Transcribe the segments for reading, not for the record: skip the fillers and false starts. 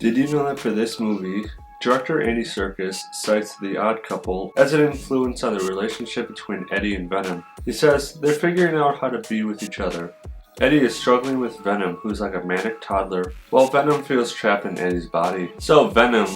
Did you know that for this movie, director Andy Serkis cites The Odd Couple as an influence on the relationship between Eddie and Venom? He says, they're figuring out how to be with each other. Eddie is struggling with Venom, who's like a manic toddler, while Venom feels trapped in Eddie's body. So Venom,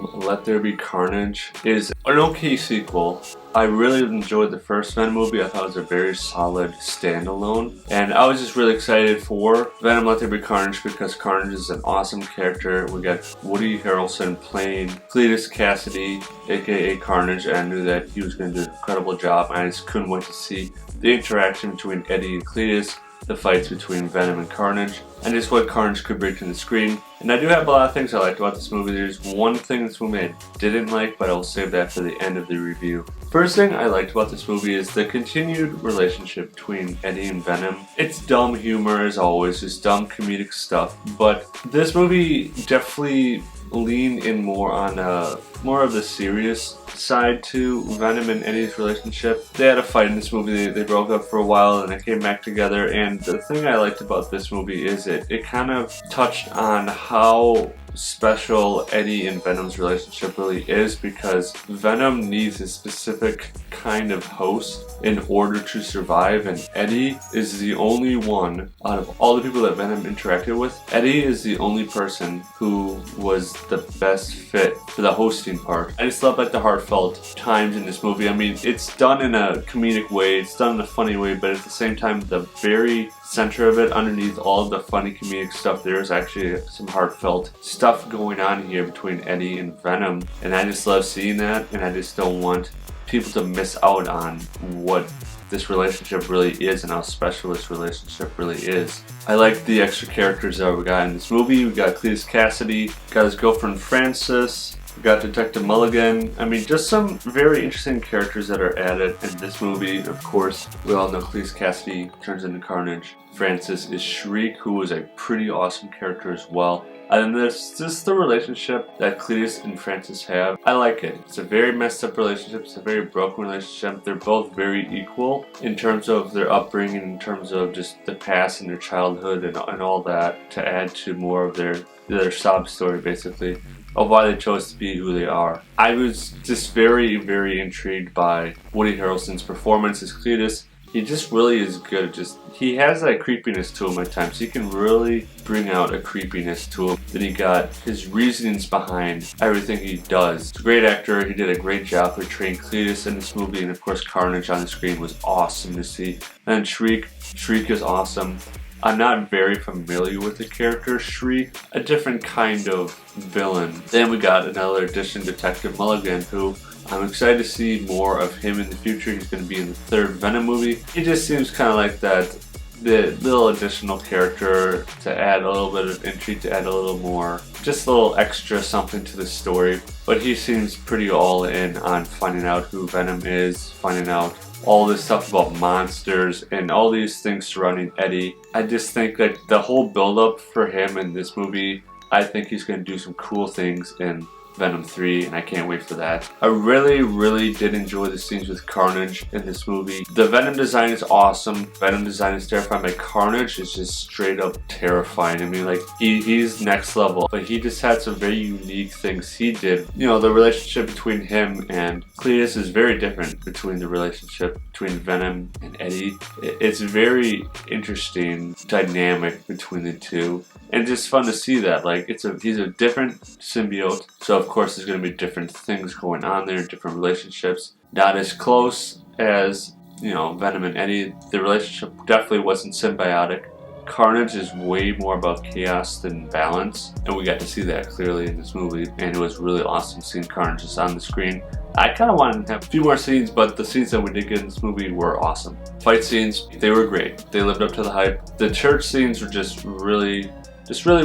There Be Carnage is an okay sequel. I really enjoyed the first Venom movie. I thought it was a very solid standalone. And I was just really excited for Venom, There Be Carnage because Carnage is an awesome character. We got Woody Harrelson playing Cletus Cassidy, aka Carnage, and I knew that he was going to do an incredible job. I just couldn't wait to see the interaction between Eddie and Cletus, the fights between Venom and Carnage, and just what Carnage could bring to the screen. And I do have a lot of things I liked about this movie. There's one thing in this movie I didn't like, but I'll save that for the end of the review. First thing I liked about this movie is the continued relationship between Eddie and Venom. It's dumb humor as always, just dumb comedic stuff, but this movie definitely leaned in more on more of the serious side to Venom and Eddie's relationship. They had a fight in this movie, they broke up for a while and they came back together, and the thing I liked about this movie is it kind of touched on how special Eddie and Venom's relationship really is, because Venom needs a specific kind of host in order to survive, and Eddie is the only one out of all the people that Venom interacted with. Eddie is the only person who was the best fit for the hosting part. I just love like the heartfelt times in this movie. I mean, it's done in a comedic way, it's done in a funny way, but at the same time, the very center of it, underneath all of the funny comedic stuff, there's actually some heartfelt stuff going on here between Eddie and Venom, and I just love seeing that, and I just don't want people to miss out on what this relationship really is and how special this relationship really is. I like the extra characters that we got in this movie. We got Cletus Cassidy, got his girlfriend Frances, we got Detective Mulligan. I mean, just some very interesting characters that are added in this movie. Of course, we all know Cletus Cassidy turns into Carnage. Frances is Shriek, who is a pretty awesome character as well. And there's just the relationship that Cletus and Frances have. I like it. It's a very messed up relationship. It's a very broken relationship. They're both very equal in terms of their upbringing, in terms of just the past and their childhood and all that, to add to more of their sob story, basically, of why they chose to be who they are. I was just very, very intrigued by Woody Harrelson's performance as Cletus. He just really is good. He has that creepiness to him at times. He can really bring out a creepiness to him. Then he got his reasonings behind everything he does. He's a great actor. He did a great job portraying Cletus in this movie, and of course Carnage on the screen was awesome to see. And Shriek is awesome. I'm not very familiar with the character Shriek, a different kind of villain. Then we got another addition, Detective Mulligan, who I'm excited to see more of him in the future. He's going to be in the third Venom movie. He just seems kind of like the little additional character to add a little bit of intrigue, to add a little more, just a little extra something to the story. But he seems pretty all in on finding out who Venom is, finding out all this stuff about monsters and all these things surrounding Eddie. I just think that the whole build-up for him in this movie, I think he's going to do some cool things in Venom 3, and I can't wait for that. I really, really did enjoy the scenes with Carnage in this movie. The Venom design is awesome. Venom design is terrifying, but Carnage is just straight up terrifying. I mean, like, he's next level, but he just had some very unique things he did. You know, the relationship between him and Cletus is very different between the relationship between Venom and Eddie. It's very interesting dynamic between the two, and just fun to see that. Like, he's a different symbiote, so of course there's going to be different things going on there, different relationships. Not as close as, you know, Venom and Eddie. The relationship definitely wasn't symbiotic. Carnage is way more about chaos than balance, and we got to see that clearly in this movie, and it was really awesome seeing Carnage just on the screen. I kind of wanted to have a few more scenes, but the scenes that we did get in this movie were awesome. Fight scenes, they were great. They lived up to the hype. The church scenes were just really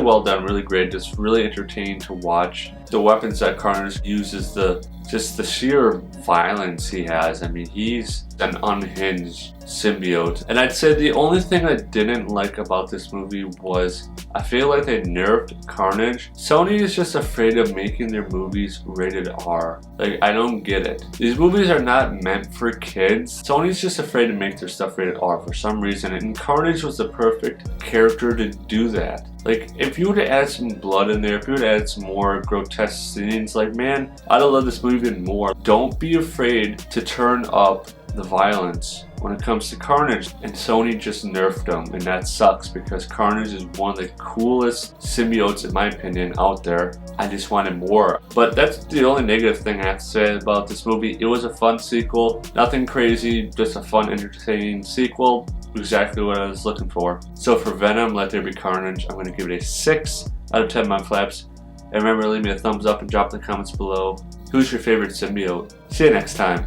well done, really great, just really entertaining to watch. The weapons that Carnage uses, the just the sheer violence he has. I mean, he's an unhinged symbiote. And I'd say the only thing I didn't like about this movie was I feel like they nerfed Carnage. Sony is just afraid of making their movies rated R. Like, I don't get it. These movies are not meant for kids. Sony's just afraid to make their stuff rated R for some reason, and Carnage was the perfect character to do that. Like, if you would have added some blood in there, if you would have added some more grotesque scenes, like, man, I'd have loved this movie even more. Don't be afraid to turn up the violence when it comes to Carnage, and Sony just nerfed him, and that sucks because Carnage is one of the coolest symbiotes, in my opinion, out there. I just wanted more. But that's the only negative thing I have to say about this movie. It was a fun sequel, nothing crazy, just a fun, entertaining sequel. Exactly what I was looking for. So for Venom, Let There Be Carnage, I'm going to give it a 6 out of 10 Mudflaps. And remember, leave me a thumbs up and drop in the comments below. Who's your favorite symbiote? See you next time.